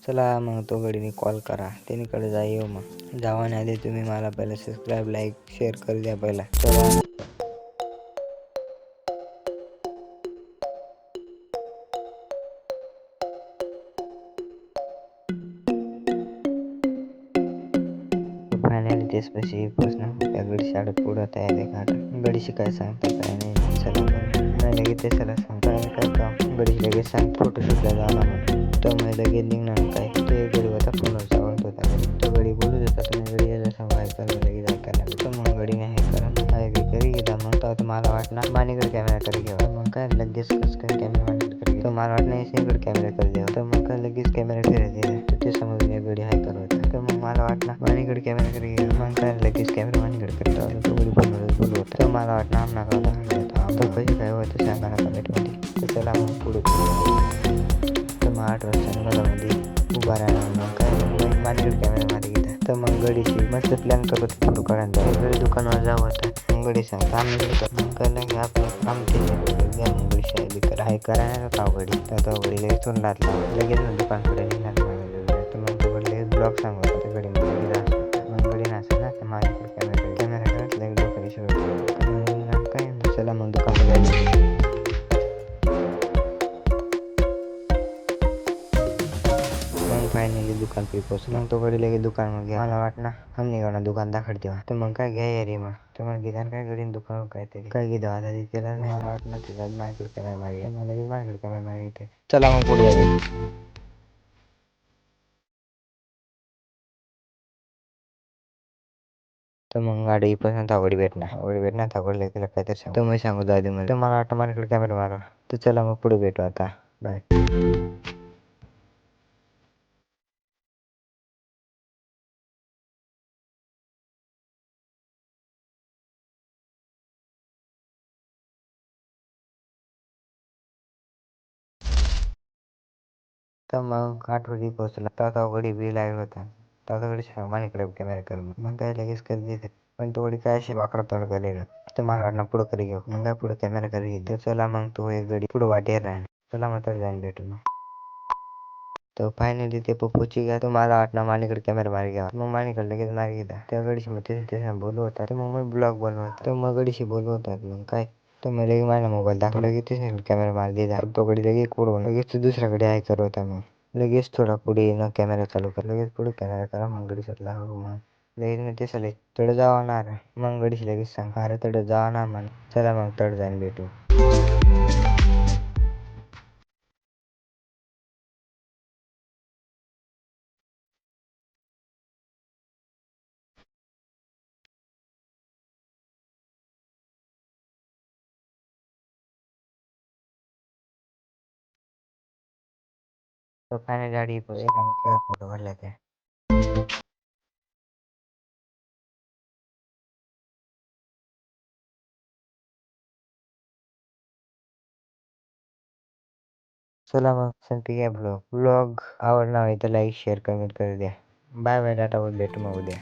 चला मग तो गडीने कॉल करा, त्यानीकडे जा. येऊ मग जावाने आधी तुम्ही मला पहिला सबस्क्राईब लाईक शेअर करू द्या पहिला. चला फायनली तेचपाशी पोचणं त्या गडी शाळेत पुढं तयारी घाट गडीशी काय सांगता काय नाही. चला नाही लगेच ते चला सांगता काय काम गडीशी लगेच सांग फोटोशूटला जाणार म्हणून. तर मग लगेच निघणार काय तो एक गडी होता फोनवर चालत होता. तो गडी बोलत होता तुम्ही गडी यायला सांगा हाय कर लगेच ऐकायला. तर मग गडीने हे करा हाय बी करी घेता. मग तर मला वाटणार मानेकडे कॅमेरा करे घ्यावा. मग काय लगेच कस काय कॅमेरा मानेकडे करे तर मला वाटणार इकडे कॅमेरा करे द्यावा. तर मग काय लगेच कॅमेरा फिरायचे तर ते समजून एक गडी हाय करत होता. तर मग मला वाटणार मानेकडे कॅमेरा करे घ्यावा. मग काय लगेच कॅमेरा मानेकडे करता तो गडी फोनवर बोलत होता. तर मला वाटणार आमना का तर कशी काय होतं सांगा ना कमेंटमध्ये. तर चला मग पुढे तर मग 8 वाजता घरामध्ये उभा राहणार. मग काय मानेकडे कॅमेरा मध्ये घेता. तर मग गडीची मस्त प्लॅन करत फोटो काढायला गडी दुकानावर जावं होतं. मग गडी सांगता आम्ही मग काय नाही आपलं काम द्या मग गडी शाळेत कर हाय करायला का गडी तर गडी लगेच तोंड लागला लगेच दुकानकडे निघाल. तर मग तो गडी लगेच ब्लॉग सांगत होता गडीमध्ये मग गडी नसेल ना तर माझ्याकडे कॅमेरा करत लगेच डोक्याला शिवत काय चला मग दुकानकडे जायचं. मग फायनली दुकान पे पोहोचलो. मग तो गडी लगेच दुकान मग घ्या मला वाटणार आम्ही गाणं दुकान दाखवते तर मग काय घ्या रे मग तर मग घेताना काय गडीन दुकान काहीतरी काय घेतो आता तिला नाही वाटणार तिला माझ्याकडे कॅमेरा मागे मला माझ्याकडे कॅमेरा मागे. चला मग पुढे जाऊ. तर मग गाडी पण आवडी भेटणार आवडले तिला काहीतरी सांग तर मग सांगू दादी मला तर मला वाटतं माझ्याकडे कॅमेरा मारा. तर चला मग पुढे भेटू आता बाय. तर मग आठवडी पोहोचला तर गडी बी लागला होता. तर गडी माझ्याकडे कॅमेरा कर मग काय लगेच कर देते. पण तो गडी काय अशी वाकडा तोड करेल तर मला वाटणार पुढं करी घेऊ. मग काय पुढे कॅमेरा करी घेऊ. तर चला मग तो एक गडी पुढे वाटेर राहील. चला मग तर जाईन भेटू मग. तर फायनली ते पप्पूची घ्या तर मला वाटणार माझ्याकडे कॅमेरा मारी घ्यावा. मग माझ्याकडे लगेच मारी घेता त्या गडीशी मग ते बोलू होता. तर मग ब्लॉग बनवत तर मग गडीशी बोलवतात मग काय तर मग लगेच माझा मोबाईल दाखवला की ते कॅमेरा मार दिला. तो गडी लगेच पुढं लगेच दुसऱ्याकडे आहे करत होता. मग लगेच थोडा पुढे न कॅमेरा चालू कर लगेच पुढे कॅमेरा करा मग गडी सटला मग लगेच मग ते सले तड जावणार मग गडीशी लगेच सांग अरे तड जावणार म्हण. चला मग तड जाईन भेटू. तर फायनल गाडी फोटो काढला त्या चला मग संपी घ्या ब्लॉग आवडला तर लाईक शेअर कमेंट कर द्या. बाय बाय टाटा भेटू मग उद्या.